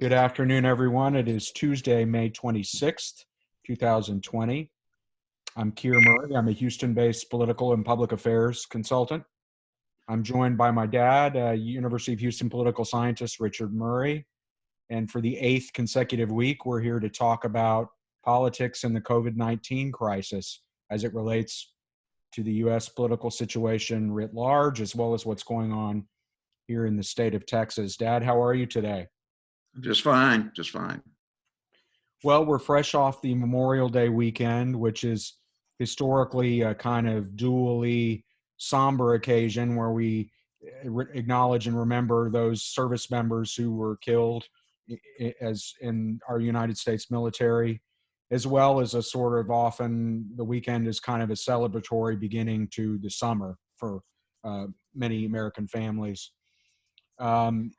Good afternoon, everyone. It is Tuesday, May 26th, 2020. I'm Keir Murray. I'm a Houston-based political and public affairs consultant. I'm joined by my dad, University of Houston political scientist Richard Murray. And for the 8th consecutive week, we're here to talk about politics and the COVID-19 crisis as it relates to the U.S. political situation writ large, as well as what's going on here in the state of Texas. Dad, how are you today? Just fine, just fine. Well, we're fresh off the Memorial Day weekend, which is historically a kind of dually somber occasion where we acknowledge and remember those service members who were killed as in our United States military, as well as a sort of often the weekend is kind of a celebratory beginning to the summer for many American families. Um,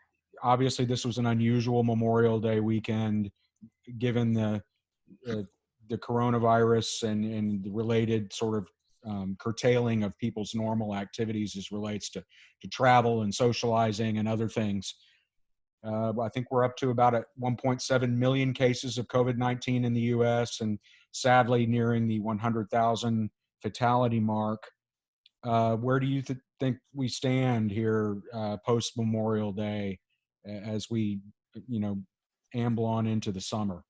Obviously, this was an unusual Memorial Day weekend given the coronavirus and the related sort of curtailing of people's normal activities as relates to travel and socializing and other things. I think we're up to about 1.7 million cases of COVID-19 in the U.S. and sadly nearing the 100,000 fatality mark. Where do you think we stand here post Memorial Day as we, amble on into the summer?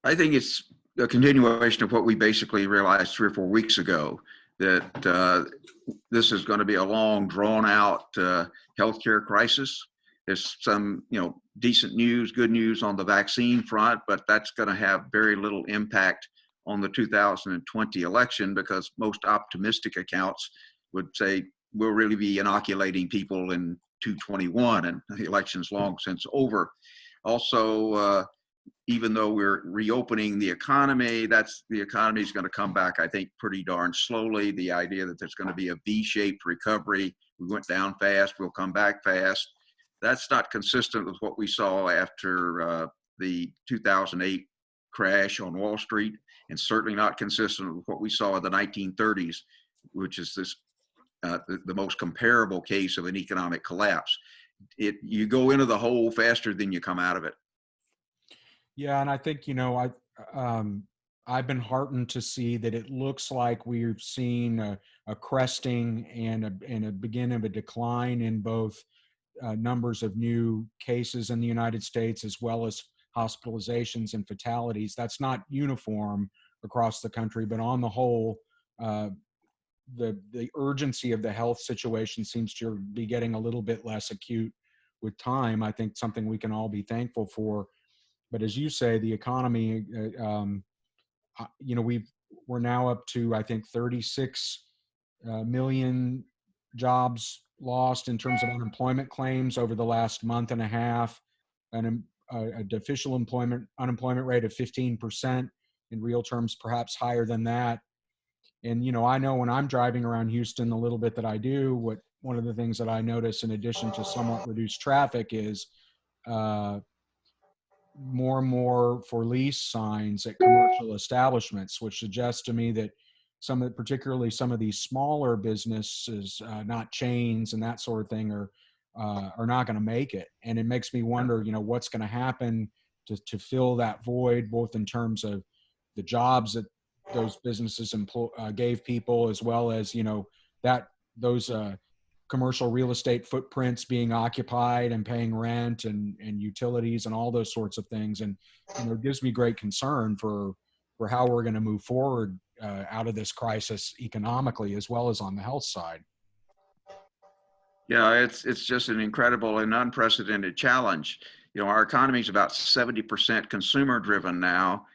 I think it's a continuation of what we basically realized 3 or 4 weeks ago, that this is going to be a long, drawn-out healthcare crisis. There's some, decent news, good news on the vaccine front, but that's going to have very little impact on the 2020 election because most optimistic accounts would say we'll really be inoculating people in 2021, and the election's long since over. Also, even though we're reopening the economy, the economy is going to come back, I think, pretty darn slowly. The idea that there's going to be a V-shaped recovery, we went down fast, we'll come back fast, that's not consistent with what we saw after the 2008 crash on Wall Street, and certainly not consistent with what we saw in the 1930s, which is the most comparable case of an economic collapse. You go into the hole faster than you come out of it. Yeah, and I think I've been heartened to see that it looks like we've seen a cresting and a beginning of a decline in both numbers of new cases in the United States as well as hospitalizations and fatalities. That's not uniform across the country, but on the whole, the urgency of the health situation seems to be getting a little bit less acute with time. I think something we can all be thankful for. But as you say, the economy, we're now up to, I think, 36 million jobs lost in terms of unemployment claims over the last month and a half, and an official unemployment rate of 15%, in real terms, perhaps higher than that. And, I know when I'm driving around Houston, the little bit that I do, one of the things that I notice in addition to somewhat reduced traffic is more and more for lease signs at commercial establishments, which suggests to me that particularly some of these smaller businesses, not chains and that sort of thing, are not going to make it. And it makes me wonder, what's going to happen to fill that void, both in terms of the jobs that those businesses gave people, as well as, that those commercial real estate footprints being occupied and paying rent and utilities and all those sorts of things. And it gives me great concern for how we're going to move forward out of this crisis economically as well as on the health side. Yeah, it's just an incredible and unprecedented challenge. Our economy is about 70% consumer driven now,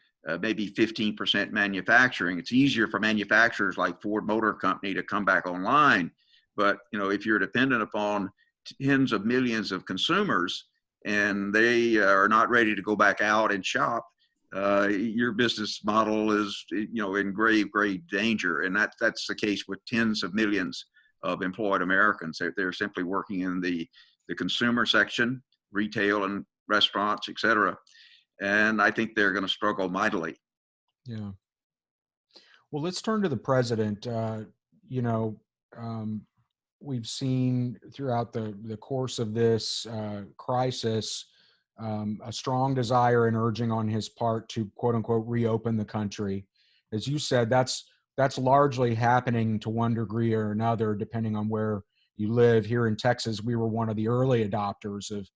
maybe 15% manufacturing. It's easier for manufacturers like Ford Motor Company to come back online. But, if you're dependent upon tens of millions of consumers and they are not ready to go back out and shop, your business model is, in grave, grave danger. And that's the case with tens of millions of employed Americans. They're simply working in the consumer section, retail and restaurants, et cetera. And I think they're going to struggle mightily. Yeah. Well, let's turn to the president. We've seen throughout the course of this crisis a strong desire and urging on his part to quote unquote reopen the country. As you said, that's largely happening to one degree or another, depending on where you live. Here in Texas, we were one of the early adopters of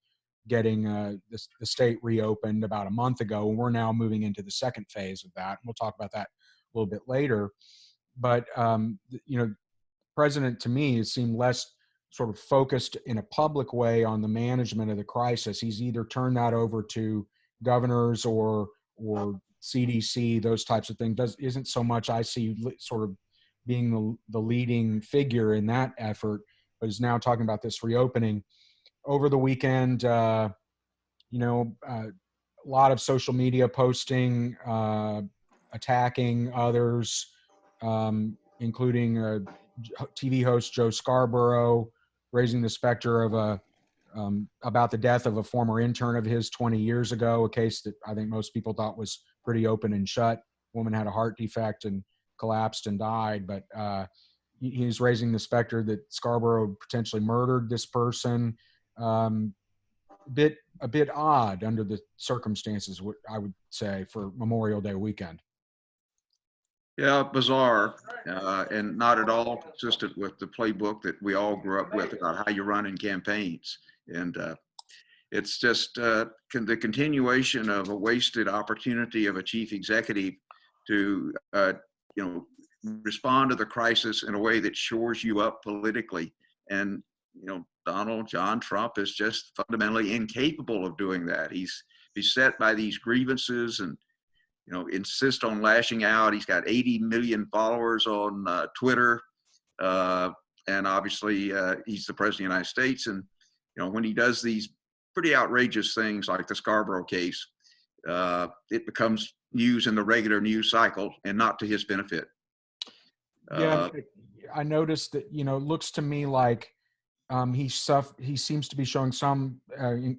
getting the state reopened about a month ago, and we're now moving into the second phase of that. We'll talk about that a little bit later. But president to me seemed less sort of focused in a public way on the management of the crisis. He's either turned that over to governors or CDC, those types of things. Isn't so much I see sort of being the leading figure in that effort, but is now talking about this reopening. Over the weekend, a lot of social media posting, attacking others, including TV host Joe Scarborough, raising the specter of about the death of a former intern of his 20 years ago, a case that I think most people thought was pretty open and shut. Woman had a heart defect and collapsed and died, but he's raising the specter that Scarborough potentially murdered this person. A bit odd under the circumstances, I would say, for Memorial Day weekend. Yeah, bizarre, and not at all consistent with the playbook that we all grew up with about how you run in campaigns. And it's just the continuation of a wasted opportunity of a chief executive to, respond to the crisis in a way that shores you up politically. And, John Trump is just fundamentally incapable of doing that. He's beset by these grievances and, insist on lashing out. He's got 80 million followers on Twitter. And obviously he's the president of the United States. And, when he does these pretty outrageous things like the Scarborough case, it becomes news in the regular news cycle and not to his benefit. Yeah, I noticed that, it looks to me like he seems to be showing some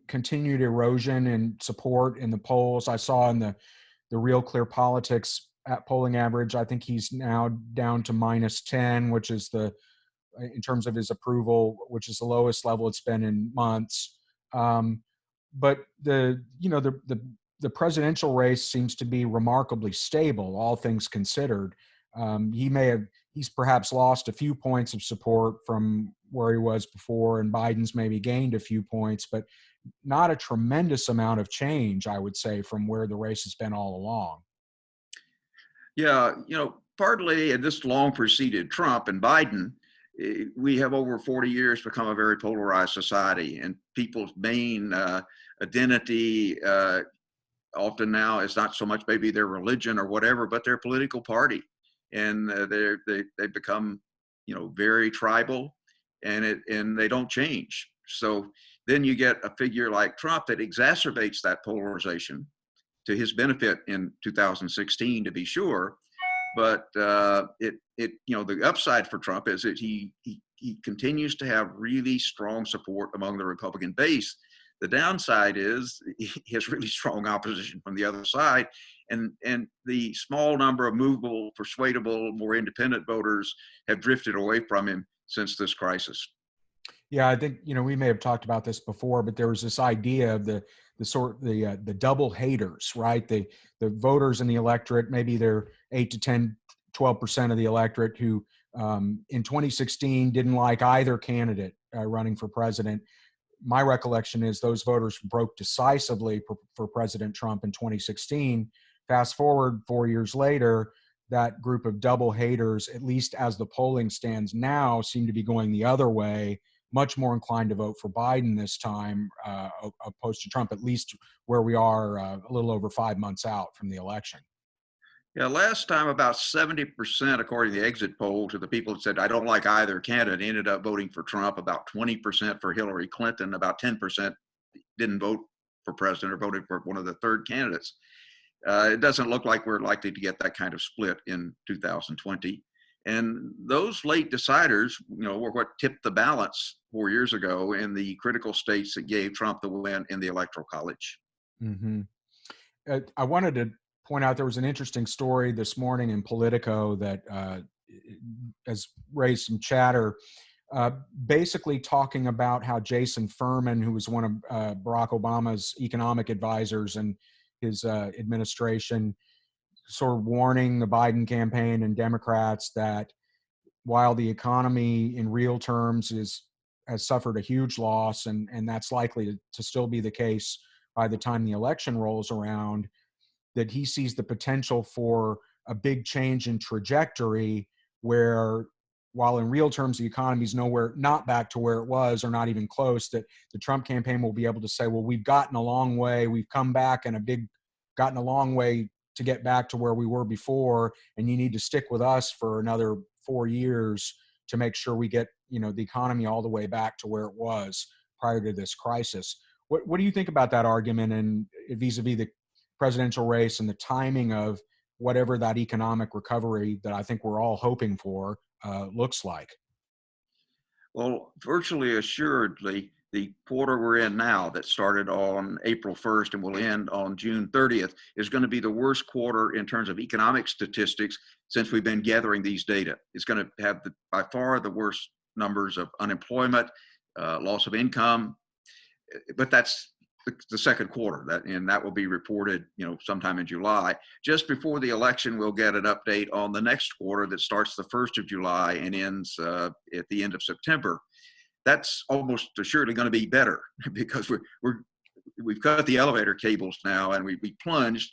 continued erosion in support in the polls. I saw in the Real Clear Politics polling average, I think he's now down to -10, which is in terms of his approval, which is the lowest level it's been in months. But the presidential race seems to be remarkably stable, all things considered. He's perhaps lost a few points of support from where he was before, and Biden's maybe gained a few points, but not a tremendous amount of change, I would say, from where the race has been all along. Yeah, partly, and this long preceded Trump and Biden, we have over 40 years become a very polarized society, and people's main identity often now is not so much maybe their religion or whatever, but their political party. And they become, very tribal, and they don't change. So then you get a figure like Trump that exacerbates that polarization to his benefit in 2016, to be sure. But the upside for Trump is that he continues to have really strong support among the Republican base. The downside is he has really strong opposition from the other side, and the small number of movable, persuadable, more independent voters have drifted away from him since this crisis. Yeah, I think we may have talked about this before, but there was this idea of the double haters, right? The voters in the electorate, maybe they're 8 to 10, 12% of the electorate who in 2016 didn't like either candidate running for president. My recollection is those voters broke decisively for President Trump in 2016. Fast forward 4 years later, that group of double haters, at least as the polling stands now, seem to be going the other way, much more inclined to vote for Biden this time, opposed to Trump, at least where we are a little over 5 months out from the election. Yeah, last time about 70%, according to the exit poll, to the people that said, I don't like either candidate, ended up voting for Trump, about 20% for Hillary Clinton, about 10% didn't vote for president or voted for one of the third candidates. It doesn't look like we're likely to get that kind of split in 2020. And those late deciders, were what tipped the balance 4 years ago in the critical states that gave Trump the win in the Electoral College. Mm-hmm. I wanted to point out there was an interesting story this morning in Politico that has raised some chatter. uh, basically talking about how Jason Furman, who was one of Barack Obama's economic advisors and his administration, sort of warning the Biden campaign and Democrats that while the economy in real terms has suffered a huge loss, and that's likely to still be the case by the time the election rolls around, that he sees the potential for a big change in trajectory where, while in real terms the economy is nowhere, not back to where it was or not even close, that the Trump campaign will be able to say, well, we've gotten a long way, we've come back and gotten a long way to get back to where we were before, and you need to stick with us for another 4 years to make sure we get, the economy all the way back to where it was prior to this crisis. What do you think about that argument, and vis-a-vis the presidential race and the timing of whatever that economic recovery that I think we're all hoping for looks like? Well, virtually assuredly, the quarter we're in now that started on April 1st and will end on June 30th is going to be the worst quarter in terms of economic statistics since we've been gathering these data. It's going to have by far the worst numbers of unemployment, loss of income, but that's the second quarter, and that will be reported, sometime in July. Just before the election, we'll get an update on the next quarter that starts the 1st of July and ends at the end of September. That's almost assuredly going to be better because we've cut the elevator cables now and we plunged.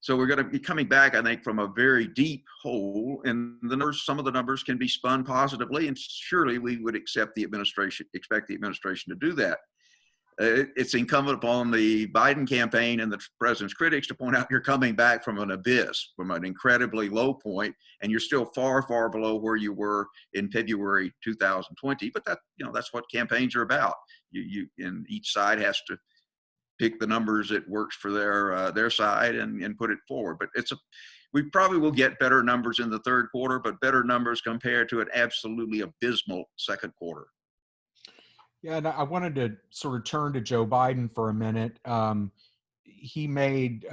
So we're going to be coming back, I think, from a very deep hole, and some of the numbers can be spun positively, and surely we would expect the administration to do that. It's incumbent upon the Biden campaign and the president's critics to point out you're coming back from an abyss, from an incredibly low point, and you're still far, far below where you were in February 2020. But that's what campaigns are about. And each side has to pick the numbers that works for their side and put it forward. But we probably will get better numbers in the third quarter, but better numbers compared to an absolutely abysmal second quarter. Yeah, and I wanted to sort of turn to Joe Biden for a minute. He made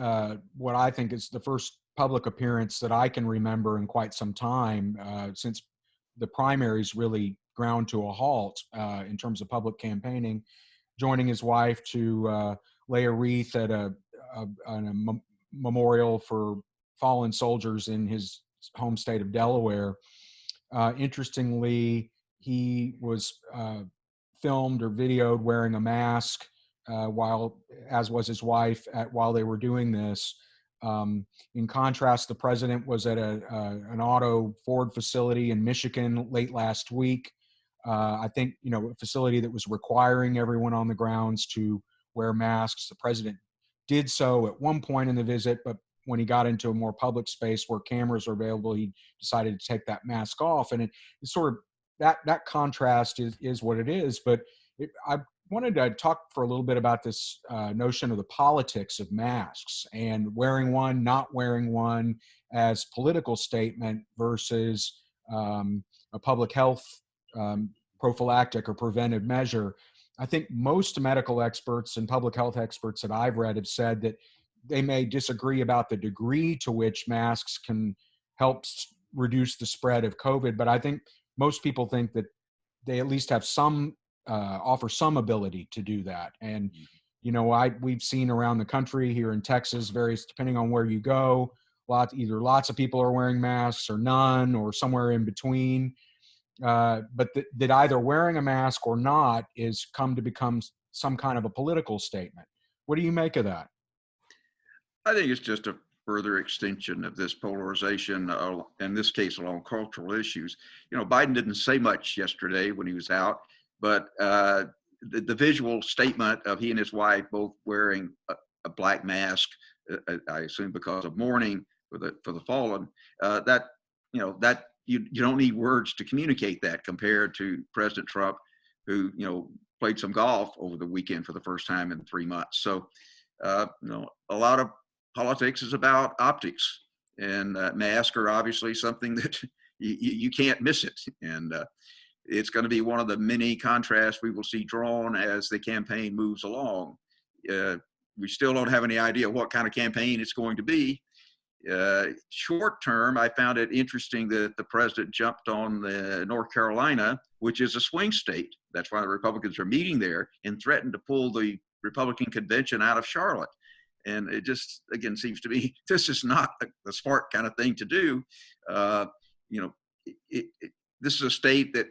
what I think is the first public appearance that I can remember in quite some time, since the primaries really ground to a halt in terms of public campaigning, joining his wife to lay a wreath at a memorial for fallen soldiers in his home state of Delaware. Interestingly, he was filmed or videoed wearing a mask as was his wife, while they were doing this. In contrast, the president was at an auto Ford facility in Michigan late last week. I think, a facility that was requiring everyone on the grounds to wear masks. The president did so at one point in the visit, but when he got into a more public space where cameras were available, he decided to take that mask off. And it's sort of that contrast is what it is. But I wanted to talk for a little bit about this notion of the politics of masks and wearing one, not wearing one, as political statement versus a public health prophylactic or preventive measure. I think most medical experts and public health experts that I've read have said that they may disagree about the degree to which masks can help reduce the spread of COVID, but I think most people think that they at least have offer some ability to do that. And, we've seen around the country here in Texas, depending on where you go, either lots of people are wearing masks or none or somewhere in between. But that either wearing a mask or not is come to become some kind of a political statement. What do you make of that? I think it's just a further extension of this polarization, in this case along cultural issues. Biden didn't say much yesterday when he was out, but the visual statement of he and his wife both wearing a black mask, I assume because of mourning for the fallen, that you don't need words to communicate that, compared to President Trump, who played some golf over the weekend for the first time in 3 months. So a lot of politics is about optics, and masks are obviously something that you can't miss it. And it's going to be one of the many contrasts we will see drawn as the campaign moves along. We still don't have any idea what kind of campaign it's going to be. short term, I found it interesting that the president jumped on North Carolina, which is a swing state. That's why the Republicans are meeting there, and threatened to pull the Republican convention out of Charlotte. And it just, again, seems to me this is not the smart kind of thing to do. You know, this is a state that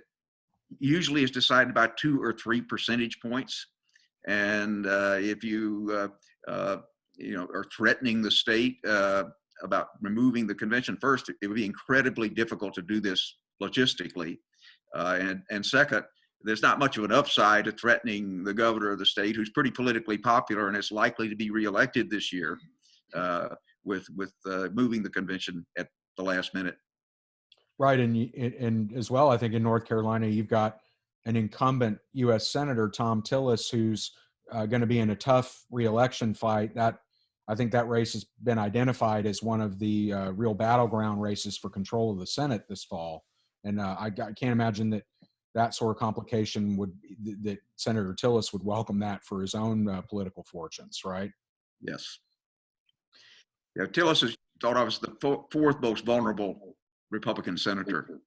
usually is decided by 2 or 3 percentage points. And if you, are threatening the state about removing the convention, first, it would be incredibly difficult to do this logistically. And second, there's not much of an upside to threatening the governor of the state, who's pretty politically popular and is likely to be reelected this year, with moving the convention at the last minute. Right, and as well, I think in North Carolina, you've got an incumbent U.S. Senator, Tom Tillis, who's going to be in a tough reelection fight. That I think that race has been identified as one of the real battleground races for control of the Senate this fall. And I can't imagine that sort of complication that Senator Tillis would welcome that for his own political fortunes, right? Yes. Yeah, Tillis is thought of as the fourth most vulnerable Republican senator.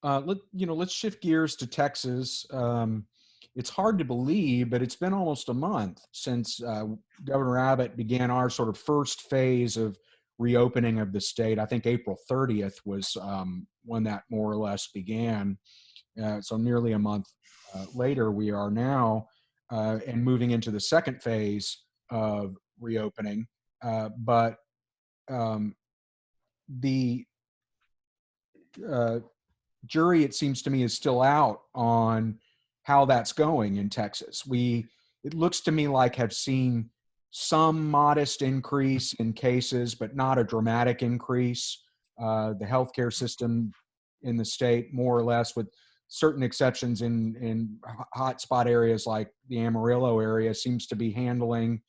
Let's shift gears to Texas. It's hard to believe, but it's been almost a month since Governor Abbott began our sort of first phase of reopening of the state. I think April 30th was when that more or less began. So nearly a month later, we are now and moving into the second phase of reopening. But the jury, it seems to me, is still out on how that's going in Texas. It looks to me like have seen some modest increase in cases, but not a dramatic increase. The healthcare system in the state, more or less, with certain exceptions in hotspot areas like the Amarillo area, seems to be handling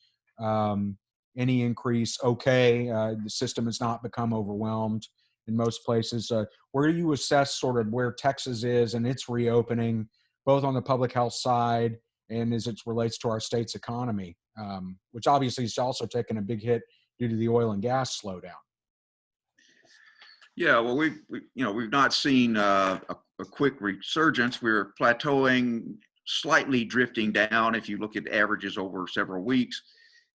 any increase okay. The system has not become overwhelmed in most places. Where do you assess sort of where Texas is and its reopening, both on the public health side and as it relates to our state's economy, which obviously is also taken a big hit due to the oil and gas slowdown? Yeah, well, we've not seen a quick resurgence. We're plateauing, slightly drifting down if you look at averages over several weeks.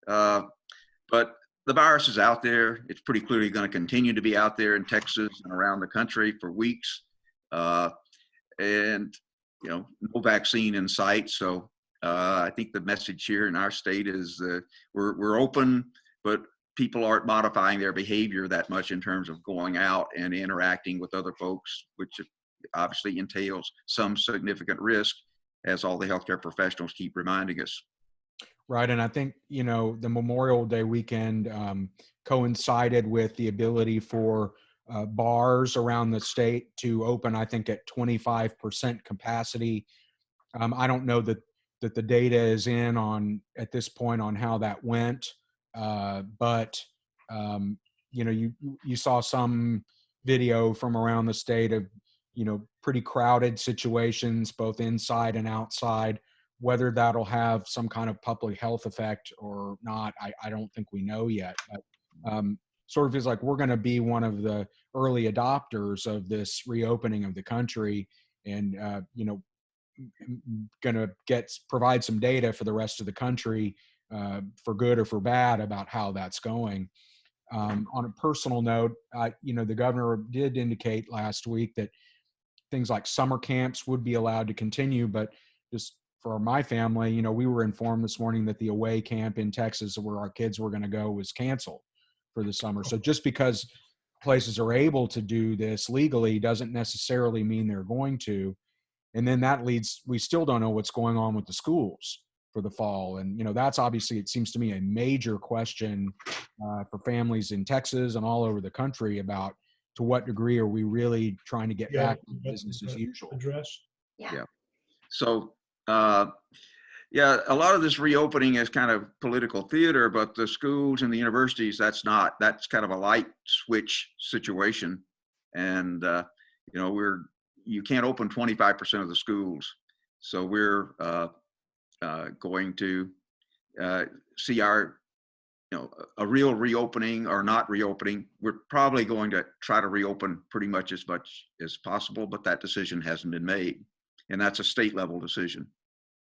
But the virus is out there. It's pretty clearly going to continue to be out there in Texas and around the country for weeks. And no vaccine in sight. So I think the message here in our state is we're open, but people aren't modifying their behavior that much in terms of going out and interacting with other folks, which obviously entails some significant risk, as all the healthcare professionals keep reminding us. Right. And I think, the Memorial Day weekend coincided with the ability for bars around the state to open, I think, at 25% capacity. I don't know that the data is in on at this point on how that went. But you saw some video from around the state of, pretty crowded situations, both inside and outside. Whether that'll have some kind of public health effect or not, I don't think we know yet. But sort of feels like we're going to be one of the early adopters of this reopening of the country, and going to provide some data for the rest of the country, for good or for bad, about how that's going. On a personal note, the governor did indicate last week that things like summer camps would be allowed to continue, but just for my family, we were informed this morning that the away camp in Texas where our kids were going to go was canceled for the summer. So just because places are able to do this legally doesn't necessarily mean they're going to. And then that leads, we still don't know what's going on with the schools for the fall. And, that's obviously, it seems to me, a major question for families in Texas and all over the country about to what degree are we really trying to get back to business as usual. Yeah. So, a lot of this reopening is kind of political theater, but the schools and the universities, that's kind of a light switch situation. And, you can't open 25% of the schools. So we're going to see our a real reopening or not reopening. We're probably going to try to reopen pretty much as possible, but that decision hasn't been made, and that's a state level decision.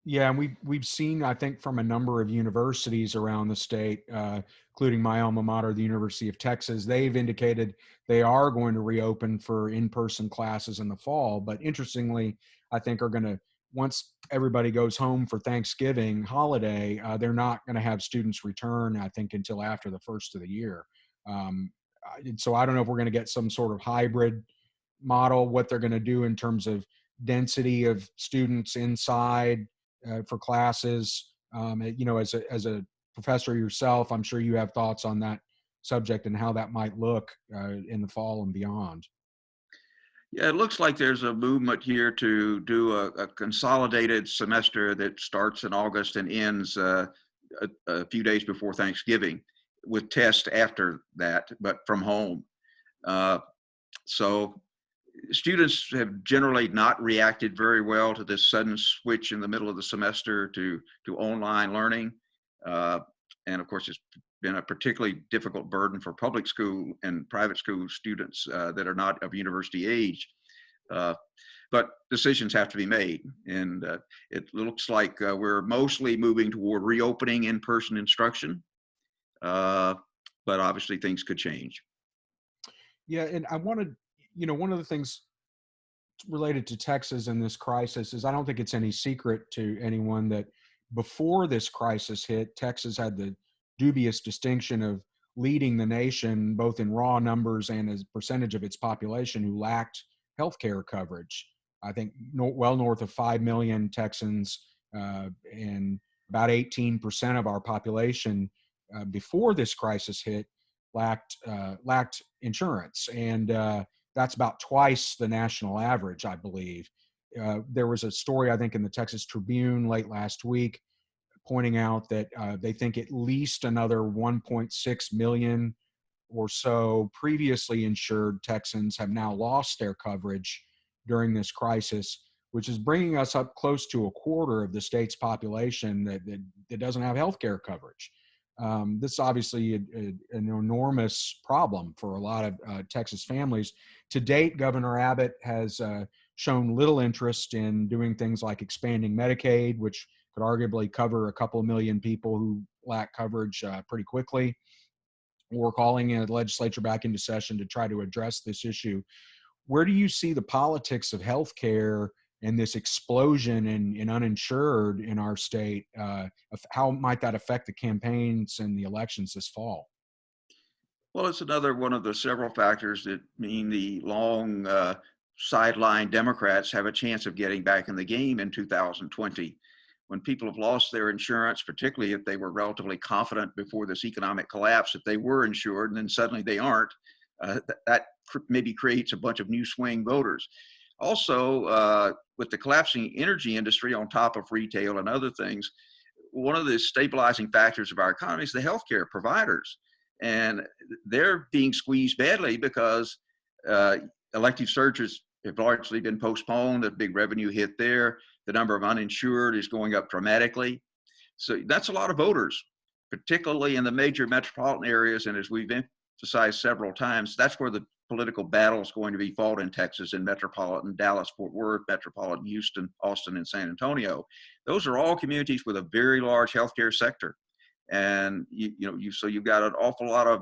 Yeah, and we've seen, I think, from a number of universities around the state, including my alma mater, the University of Texas, they've indicated they are going to reopen for in-person classes in the fall. But interestingly, I think are going to, once everybody goes home for Thanksgiving holiday, they're not going to have students return, I think, until after the first of the year. Um, so I don't know if we're going to get some sort of hybrid model, what they're going to do in terms of density of students inside for classes. As a professor yourself, I'm sure you have thoughts on that subject and how that might look in the fall and beyond. Yeah, it looks like there's a movement here to do a consolidated semester that starts in August and ends a few days before Thanksgiving, with tests after that, but from home. Uh, so students have generally not reacted very well to this sudden switch in the middle of the semester to online learning. Uh, and of course, it's been a particularly difficult burden for public school and private school students that are not of university age. Uh, but decisions have to be made. And it looks like we're mostly moving toward reopening in-person instruction. Uh, but obviously things could change. Yeah, and I wanted, one of the things related to Texas and this crisis is I don't think it's any secret to anyone that before this crisis hit, Texas had the dubious distinction of leading the nation both in raw numbers and as a percentage of its population who lacked healthcare coverage. I think well north of 5 million Texans and about 18% of our population before this crisis hit lacked insurance. And that's about twice the national average, I believe. There was a story, I think, in the Texas Tribune late last week pointing out that they think at least another 1.6 million or so previously insured Texans have now lost their coverage during this crisis, which is bringing us up close to a quarter of the state's population that doesn't have health care coverage. This is obviously an enormous problem for a lot of Texas families. To date, Governor Abbott has shown little interest in doing things like expanding Medicaid, which could arguably cover a couple of million people who lack coverage pretty quickly, or calling the legislature back into session to try to address this issue. Where do you see the politics of healthcare and this explosion in uninsured in our state? How might that affect the campaigns and the elections this fall? Well, it's another one of the several factors that mean the long sideline Democrats have a chance of getting back in the game in 2020. When people have lost their insurance, particularly if they were relatively confident before this economic collapse that they were insured, and then suddenly they aren't, that maybe creates a bunch of new swing voters. Also, with the collapsing energy industry on top of retail and other things, one of the stabilizing factors of our economy is the healthcare providers. And they're being squeezed badly because elective surgeries have largely been postponed. A big revenue hit there. The number of uninsured is going up dramatically. So that's a lot of voters, particularly in the major metropolitan areas. And as we've emphasized several times, that's where the political battle is going to be fought in Texas, in metropolitan Dallas, Fort Worth, metropolitan Houston, Austin, and San Antonio. Those are all communities with a very large healthcare sector. And so you've got an awful lot of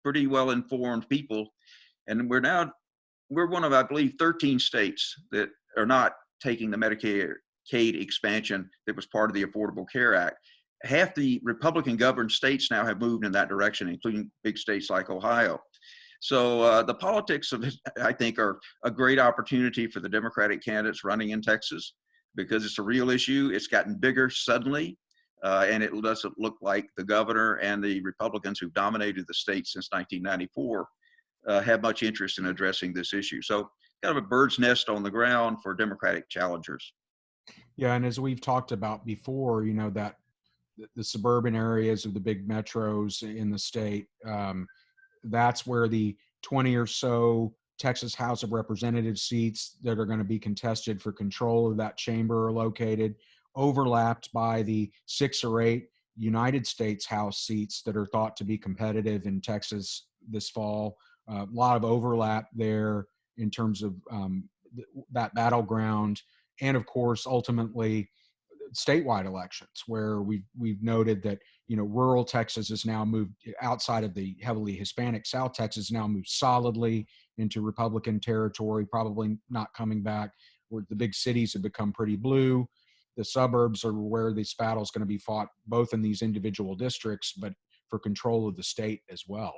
pretty well informed people. And we're one of, I believe, 13 states that are not taking the Medicaid expansion that was part of the Affordable Care Act. Half the Republican governed states now have moved in that direction, including big states like Ohio. So the politics of it, I think, are a great opportunity for the Democratic candidates running in Texas, because it's a real issue. It's gotten bigger suddenly, and it doesn't look like the governor and the Republicans who've dominated the state since 1994 have much interest in addressing this issue. So kind of a bird's nest on the ground for Democratic challengers. Yeah, and as we've talked about before, that the suburban areas of the big metros in the state, that's where the 20 or so Texas House of Representatives seats that are going to be contested for control of that chamber are located, overlapped by the 6 or 8 United States House seats that are thought to be competitive in Texas this fall. A lot of overlap there in terms of that battleground, and of course, ultimately, statewide elections, where we've noted that rural Texas has now moved outside of the heavily Hispanic South Texas, now moved solidly into Republican territory, probably not coming back. Where the big cities have become pretty blue. The suburbs are where this battle is going to be fought, both in these individual districts, but for control of the state as well.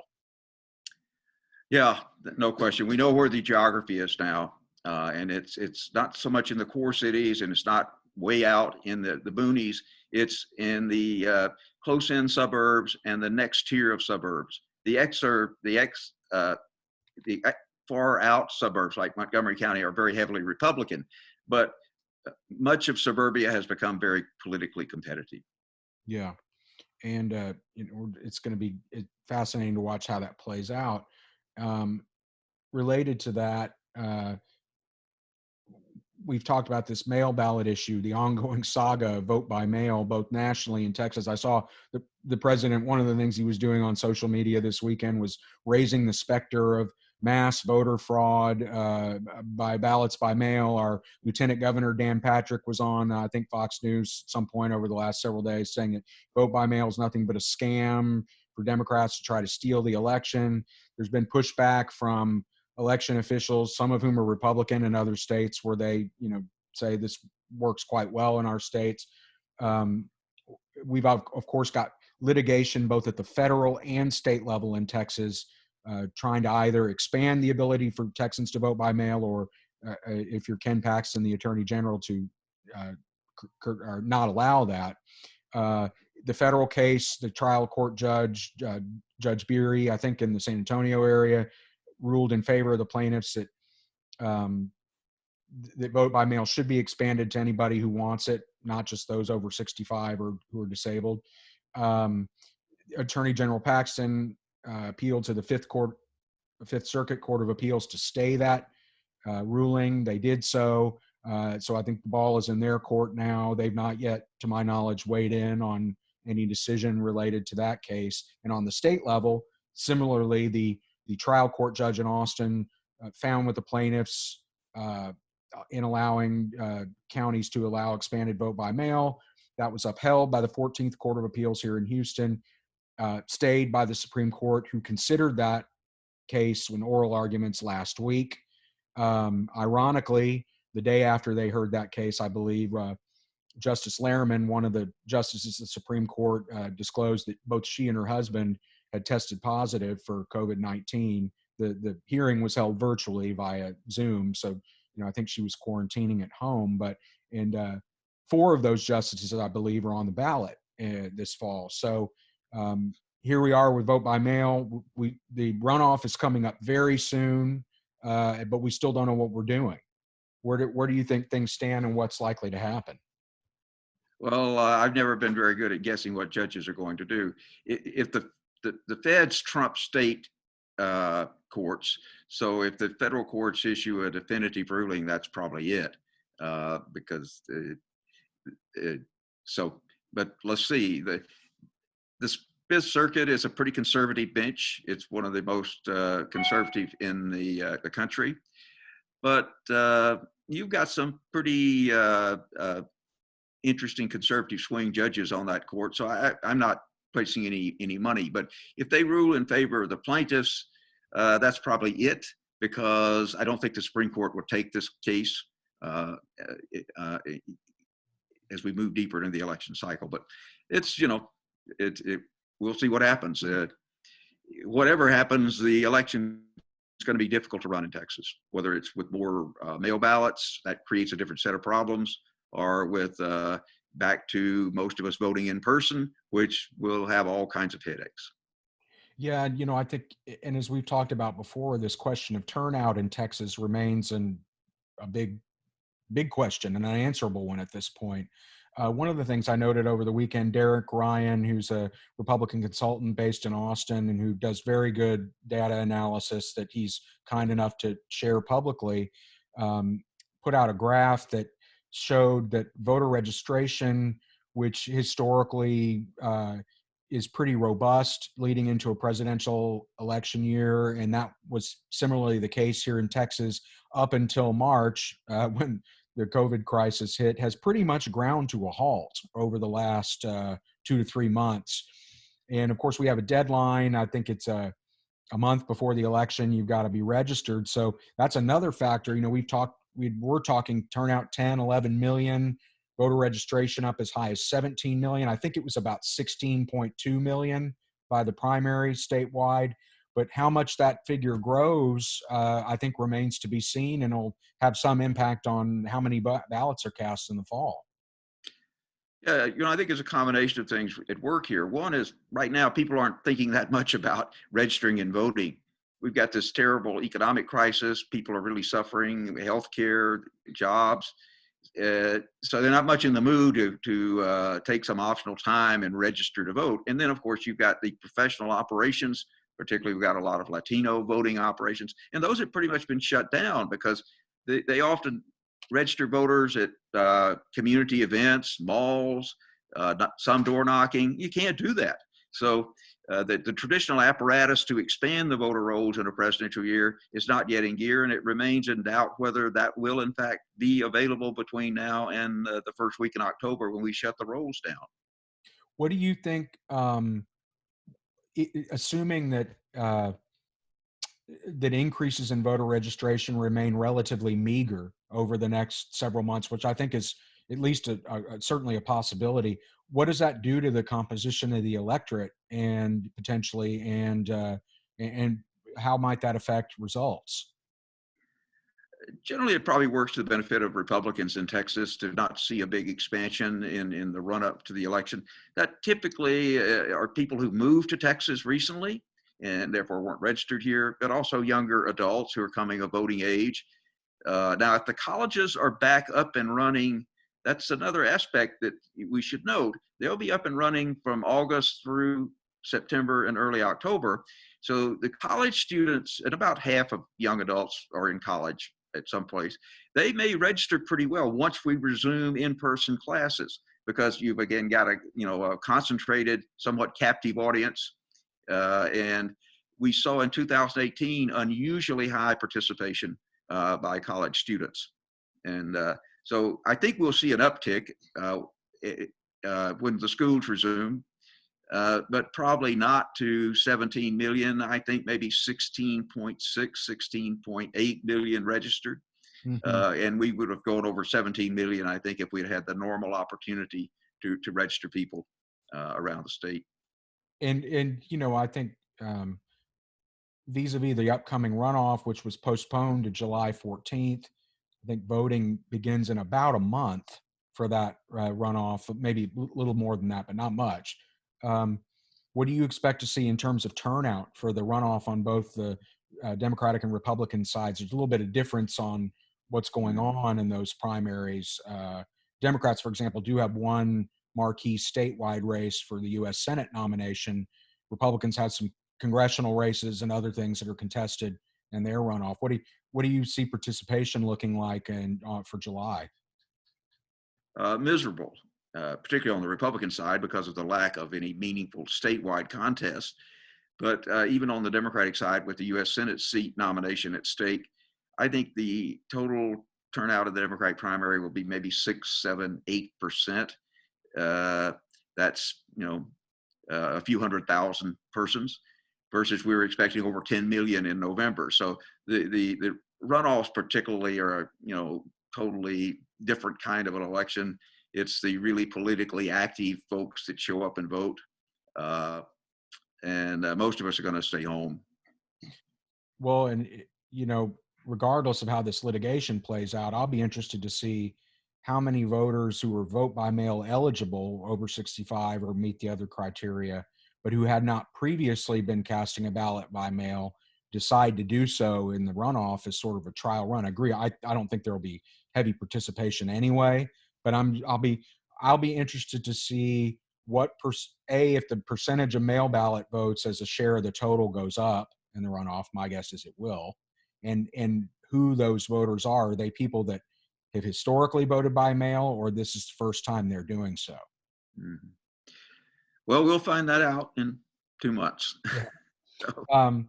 Yeah, no question. We know where the geography is now, and it's not so much in the core cities, and it's not way out in the boonies. It's in the close-in suburbs and the next tier of suburbs. The far out suburbs like Montgomery County are very heavily Republican, but much of suburbia has become very politically competitive. Yeah, and it's going to be fascinating to watch how that plays out. Related to that, we've talked about this mail ballot issue, the ongoing saga of vote by mail, both nationally in Texas. I saw the president, one of the things he was doing on social media this weekend was raising the specter of mass voter fraud by ballots by mail. Our Lieutenant Governor Dan Patrick was on, I think, Fox News at some point over the last several days, saying that vote by mail is nothing but a scam for Democrats to try to steal the election. There's been pushback from election officials, some of whom are Republican in other states, where they, say this works quite well in our states. We've of course got litigation both at the federal and state level in Texas, trying to either expand the ability for Texans to vote by mail, or if you're Ken Paxton, the Attorney General, to or not allow that. The federal case, the trial court judge, Judge Beery, I think in the San Antonio area, ruled in favor of the plaintiffs that that vote by mail should be expanded to anybody who wants it, not just those over 65 or who are disabled. Attorney General Paxton appealed to the Fifth Circuit Court of Appeals to stay that ruling. They did so. So I think the ball is in their court now. They've not yet, to my knowledge, weighed in on any decision related to that case. And on the state level, similarly, the trial court judge in Austin found with the plaintiffs in allowing counties to allow expanded vote by mail. That was upheld by the 14th Court of Appeals here in Houston, stayed by the Supreme Court, who considered that case in oral arguments last week. Ironically, the day after they heard that case, I believe, Justice Lerman, one of the justices of the Supreme Court, disclosed that both she and her husband had tested positive for COVID-19. The hearing was held virtually via Zoom, so I think she was quarantining at home. But four of those justices, I believe, are on the ballot this fall. So here we are with vote by mail. The runoff is coming up very soon, but we still don't know what we're doing. Where do you think things stand, and what's likely to happen? Well, I've never been very good at guessing what judges are going to do. If the feds trump state courts, so if the federal courts issue a definitive ruling, that's probably it. Because but let's see. The Fifth Circuit is a pretty conservative bench. It's one of the most conservative in the country. But you've got some pretty interesting conservative swing judges on that court. So I'm not placing any money. But if they rule in favor of the plaintiffs, that's probably it, because I don't think the Supreme Court would take this case as we move deeper into the election cycle. But it's, we'll see what happens. Whatever happens, the election is going to be difficult to run in Texas, whether it's with more mail ballots, that creates a different set of problems, or with back to most of us voting in person, which will have all kinds of headaches. Yeah, I think, and as we've talked about before, this question of turnout in Texas remains a big question, and an unanswerable one at this point. One of the things I noted over the weekend, Derek Ryan, who's a Republican consultant based in Austin and who does very good data analysis that he's kind enough to share publicly, put out a graph that showed that voter registration which historically is pretty robust leading into a presidential election year. And that was similarly the case here in Texas up until March, when the COVID crisis hit, has pretty much ground to a halt over the last 2 to 3 months. And of course, we have a deadline. I think it's a month before the election. You've got to be registered. So that's another factor. You know, we're talking turnout 10, 11 million, voter registration up as high as 17 million. I think it was about 16.2 million by the primary statewide. But how much that figure grows, I think remains to be seen, and will have some impact on how many ballots are cast in the fall. Yeah, I think it's a combination of things at work here. One is right now people aren't thinking that much about registering and voting. We've got this terrible economic crisis. People are really suffering, healthcare, jobs. So they're not much in the mood to take some optional time and register to vote. And then, of course, you've got the professional operations. Particularly, we've got a lot of Latino voting operations, and those have pretty much been shut down because they often register voters at community events, malls, some door knocking. You can't do that. So the traditional apparatus to expand the voter rolls in a presidential year is not yet in gear, and it remains in doubt whether that will in fact be available between now and the first week in October when we shut the rolls down. What do you think, assuming that that increases in voter registration remain relatively meager over the next several months, which I think is at least certainly a possibility. What does that do to the composition of the electorate and potentially, and how might that affect results? Generally, it probably works to the benefit of Republicans in Texas to not see a big expansion in the run up to the election. That typically are people who moved to Texas recently and therefore weren't registered here, but also younger adults who are coming of voting age. Now, if the colleges are back up and running, that's another aspect that we should note. They'll be up and running from August through September and early October. So the college students, and about half of young adults are in college at some place, they may register pretty well once we resume in-person classes, because you've again got a concentrated, somewhat captive audience. And we saw in 2018 unusually high participation by college students. And so I think we'll see an uptick when the schools resume, but probably not to 17 million. I think maybe 16.6, 16.8 million registered. Mm-hmm. And we would have gone over 17 million, I think, if we'd had the normal opportunity to register people around the state. And I think vis-a-vis the upcoming runoff, which was postponed to July 14th, I think voting begins in about a month for that runoff, maybe a little more than that, but not much. What do you expect to see in terms of turnout for the runoff on both the Democratic and Republican sides? There's a little bit of difference on what's going on in those primaries. Democrats, for example, do have one marquee statewide race for the U.S. Senate nomination. Republicans have some congressional races and other things that are contested in their runoff. What do you see participation looking like for July? Miserable, particularly on the Republican side because of the lack of any meaningful statewide contest. But even on the Democratic side, with the U.S. Senate seat nomination at stake, I think the total turnout of the Democratic primary will be maybe 6, 7, 8%. That's a few 100,000 persons, versus we were expecting over 10 million in November. So the runoffs particularly are totally different kind of an election. It's the really politically active folks that show up and vote, and most of us are going to stay home. Well, and regardless of how this litigation plays out, I'll be interested to see how many voters who are vote by mail eligible over 65 or meet the other criteria, but who had not previously been casting a ballot by mail, decide to do so in the runoff as sort of a trial run. I agree. I don't think there will be heavy participation anyway, but I'll be interested to see what if the percentage of mail ballot votes as a share of the total goes up in the runoff. My guess is it will, and who those voters are. Are they people that have historically voted by mail, or this is the first time they're doing so? Mhm. Well, we'll find that out in 2 months. Yeah. So,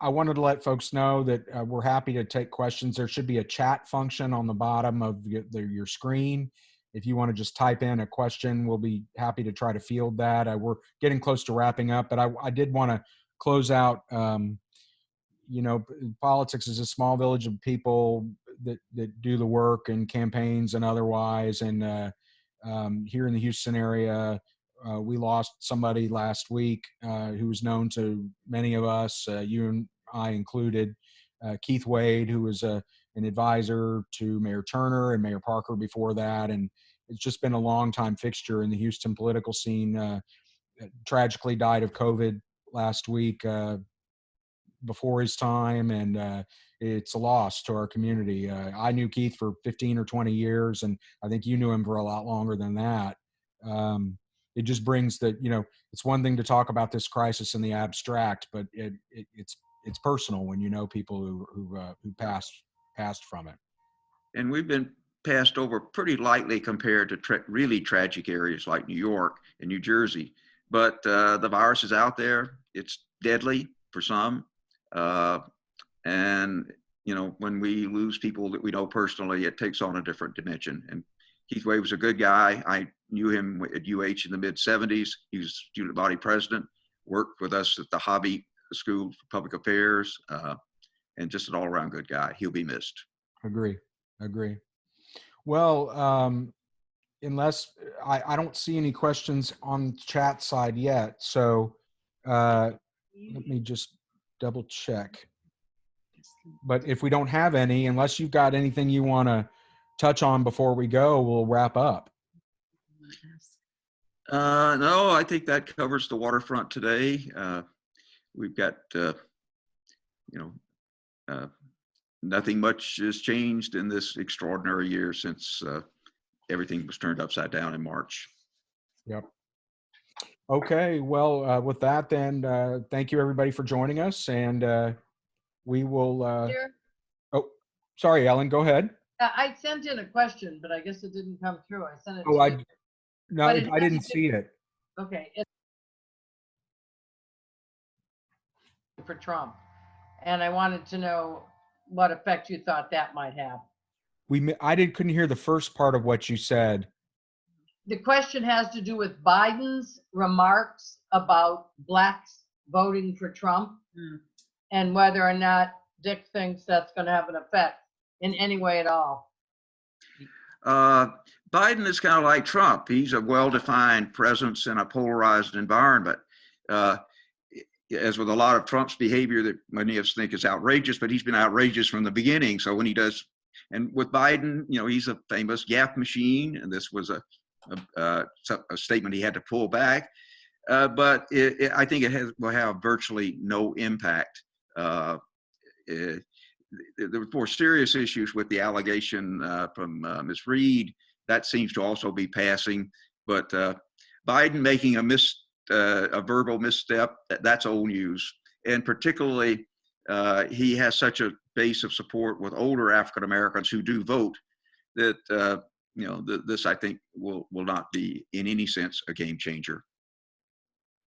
I wanted to let folks know that we're happy to take questions. There should be a chat function on the bottom of your screen. If you want to just type in a question, we'll be happy to try to field that. We're getting close to wrapping up, but I did want to close out. You know, politics is a small village of people that do the work and campaigns and otherwise. And here in the Houston area, we lost somebody last week who was known to many of us, you and I included, Keith Wade, who was an advisor to Mayor Turner and Mayor Parker before that. And it's just been a long time fixture in the Houston political scene. Tragically died of COVID last week. Before his time, and it's a loss to our community. I knew Keith for 15 or 20 years, and I think you knew him for a lot longer than that. It just brings that, you know, it's one thing to talk about this crisis in the abstract, but it's personal when you know people who passed from it. and we've been passed over pretty lightly compared to really tragic areas like New York and New Jersey. But the virus is out there. It's deadly for some. Uh, and, you know, when we lose people that we know personally, it takes on a different dimension. And Keith Wade was a good guy. I knew him at UH in the mid 70s. He was student body president, worked with us at the Hobby School for Public Affairs, and just an all around good guy. He'll be missed. Agree. Well, unless I don't see any questions on chat side yet. So let me just double check. But if we don't have any, unless you've got anything you want to touch on before we go, we'll wrap up. No, I think that covers the waterfront today. We've got, nothing much has changed in this extraordinary year since everything was turned upside down in March. Yep. Okay. Well, with that, then, thank you everybody for joining us, and we will. Oh, sorry, Ellen. Go ahead. I sent in a question, but I guess it didn't come through. I sent it. Oh, I didn't see it. Okay. It's for Trump, and I wanted to know what effect you thought that might have. Couldn't hear the first part of what you said. The question has to do with Biden's remarks about blacks voting for Trump, and whether or not Dick thinks that's going to have an effect in any way at all. Biden is kind of like Trump. He's a well-defined presence in a polarized environment. As with a lot of Trump's behavior that many of us think is outrageous, but he's been outrageous from the beginning. So when he does, and with Biden, you know, he's a famous gaffe machine, and this was a statement he had to pull back. But I think will have virtually no impact. The more serious issues with the allegation from Ms. Reed, that seems to also be passing. But Biden making a verbal misstep, that's old news. And particularly, he has such a base of support with older African Americans who do vote that this I think will not be in any sense a game changer.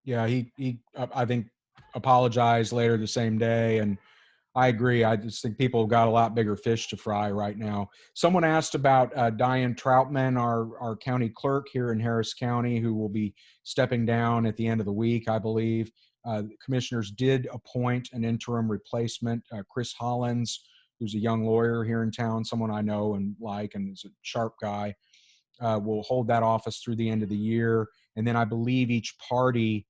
Yeah, he I think apologized later the same day, and I agree. I just think people have got a lot bigger fish to fry right now. Someone asked about Diane Troutman, our county clerk here in Harris County, who will be stepping down at the end of the week, I believe. Commissioners did appoint an interim replacement, Chris Hollins, who's a young lawyer here in town, someone I know and like, and is a sharp guy. Will hold that office through the end of the year. And then I believe each party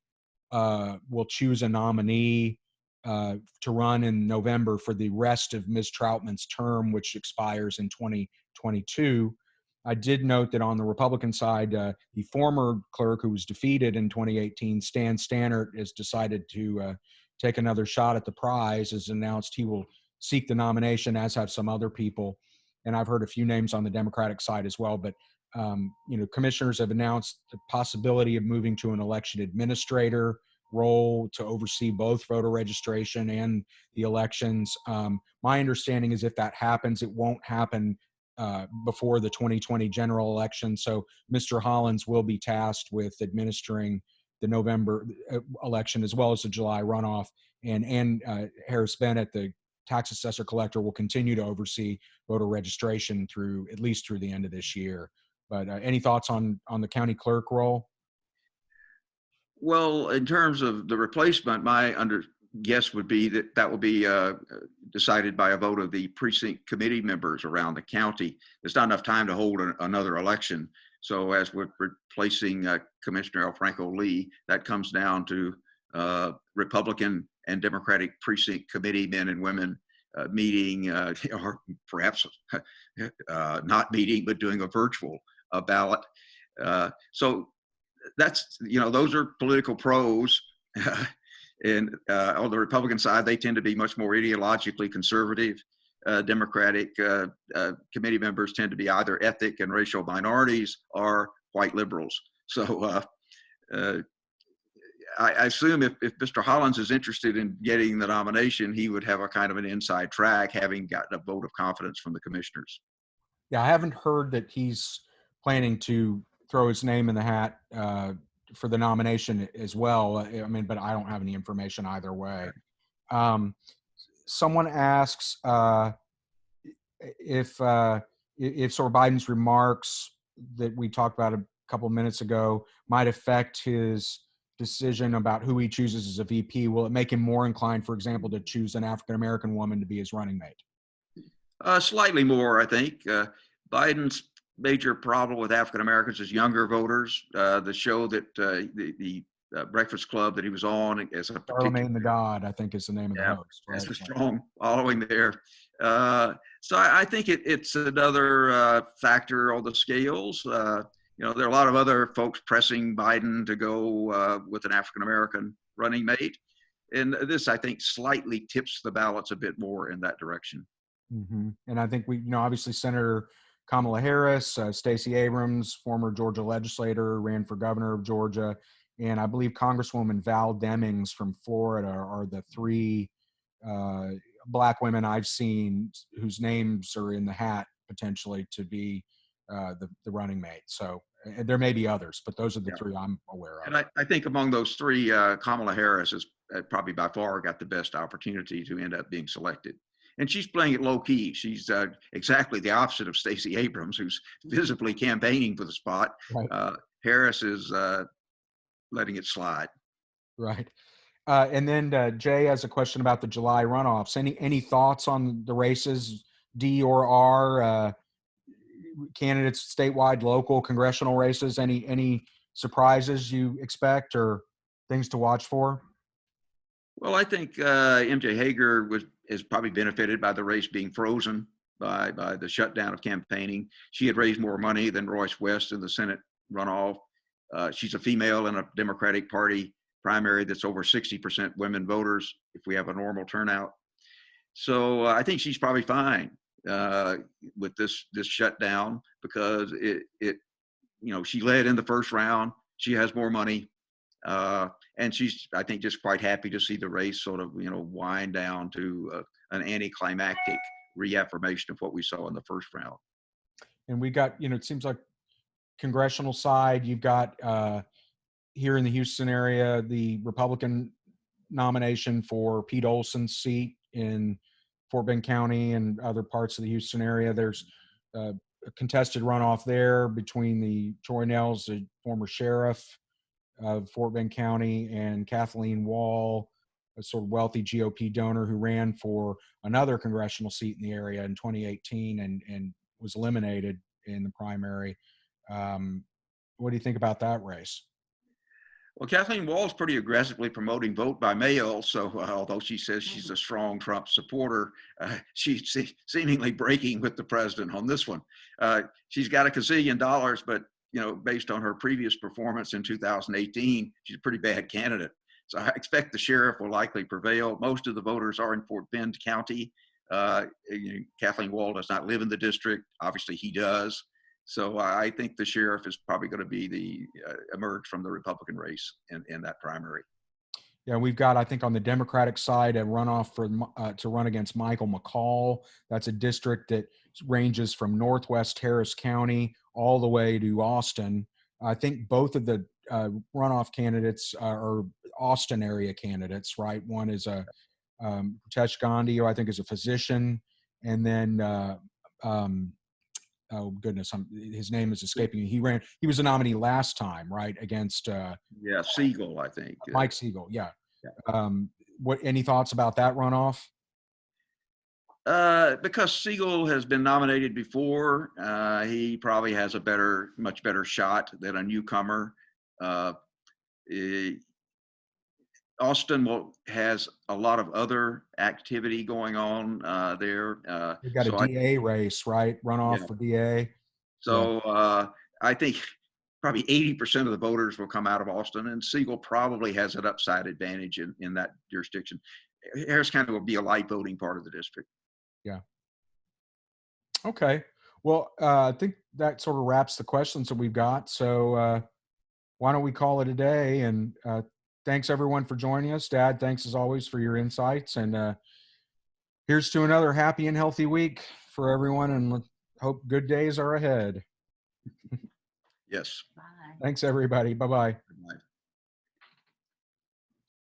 will choose a nominee to run in November for the rest of Ms. Troutman's term, which expires in 2022. I did note that on the Republican side, the former clerk who was defeated in 2018, Stan Stannert, has decided to take another shot at the prize, has announced he will seek the nomination, as have some other people. And I've heard a few names on the Democratic side as well. But, commissioners have announced the possibility of moving to an election administrator role to oversee both voter registration and the elections. My understanding is if that happens, it won't happen before the 2020 general election. So Mr. Hollins will be tasked with administering the November election as well as the July runoff. And Harris Bennett, the tax assessor collector, will continue to oversee voter registration through at least through the end of this year. But any thoughts on the county clerk role? Well, in terms of the replacement, my guess would be that that will be decided by a vote of the precinct committee members around the county. There's not enough time to hold another election. So as we're replacing Commissioner L. Franco Lee, that comes down to Republican and Democratic precinct committee men and women meeting, or perhaps not meeting, but doing a virtual ballot. So that's, those are political pros. And on the Republican side, they tend to be much more ideologically conservative. Democratic committee members tend to be either ethnic and racial minorities or white liberals. So I assume if Mr. Hollins is interested in getting the nomination, he would have a kind of an inside track, having gotten a vote of confidence from the commissioners. Yeah, I haven't heard that he's planning to throw his name in the hat for the nomination as well. I mean, but I don't have any information either way. Someone asks if sort of Biden's remarks that we talked about a couple of minutes ago might affect his decision about who he chooses as a VP. Will it make him more inclined, for example, to choose an African-American woman to be his running mate? Slightly more, I think. Biden's major problem with African Americans is younger voters. The show that the Breakfast Club that he was on as a Charlamagne the God, I think, is the name of the host. Right? That's a strong following there. So I think it's another factor on the scales. There are a lot of other folks pressing Biden to go with an African American running mate, and this, I think, slightly tips the balance a bit more in that direction. Mm-hmm. And I think obviously Senator Kamala Harris, Stacey Abrams, former Georgia legislator, ran for governor of Georgia, and I believe Congresswoman Val Demings from Florida are the three Black women I've seen whose names are in the hat potentially to be the running mate. So there may be others, but those are the three I'm aware of. And I think among those three, Kamala Harris has probably by far got the best opportunity to end up being selected. And she's playing it low key. She's exactly the opposite of Stacey Abrams, who's visibly campaigning for the spot. Right. Harris is letting it slide. Right. And then Jay has a question about the July runoffs. Any thoughts on the races, D or R, candidates, statewide, local, congressional races? Any surprises you expect or things to watch for? Well, I think MJ Hager has probably benefited by the race being frozen by the shutdown of campaigning. She had raised more money than Royce West in the Senate runoff. She's a female in a Democratic Party primary that's over 60% women voters if we have a normal turnout. So I think she's probably fine with this shutdown because she led in the first round. She has more money. And she's, I think, just quite happy to see the race sort of, wind down to an anticlimactic reaffirmation of what we saw in the first round. And we got, it seems like congressional side, you've got here in the Houston area, the Republican nomination for Pete Olson's seat in Fort Bend County and other parts of the Houston area. There's a contested runoff there between the Troy Nels, the former sheriff of Fort Bend County, and Kathleen Wall, a sort of wealthy GOP donor who ran for another congressional seat in the area in 2018 and was eliminated in the primary. What do you think about that race? Well, Kathleen Wall is pretty aggressively promoting vote by mail. So although she says she's a strong Trump supporter, she's seemingly breaking with the president on this one. She's got $1 gazillion, but based on her previous performance in 2018, she's a pretty bad candidate. So I expect the sheriff will likely prevail. Most of the voters are in Fort Bend County. Kathleen Wall does not live in the district. Obviously, he does. So I think the sheriff is probably going to be emerge from the Republican race in that primary. Yeah, we've got, I think, on the Democratic side, a runoff for to run against Michael McCall. That's a district that ranges from Northwest Harris County all the way to Austin. I think both of the runoff candidates are Austin area candidates, right? One is a Pritesh Gandhi, who I think is a physician, and then oh goodness, his name is escaping me. He was a nominee last time, right, against Yeah, Siegel, I think. Mike Siegel. Yeah. Yeah. Any thoughts about that runoff? Because Siegel has been nominated before, he probably has a much better shot than a newcomer. Austin has a lot of other activity going on there. We've got a DA race, right? Runoff for DA. So I think probably 80% of the voters will come out of Austin, and Siegel probably has an upside advantage in that jurisdiction. Harris County will be a light voting part of the district. Yeah. Okay. Well, I think that sort of wraps the questions that we've got. So why don't we call it a day? And thanks everyone for joining us. Dad, thanks as always for your insights. And here's to another happy and healthy week for everyone, and hope good days are ahead. Yes. Bye. Thanks everybody. Bye-bye.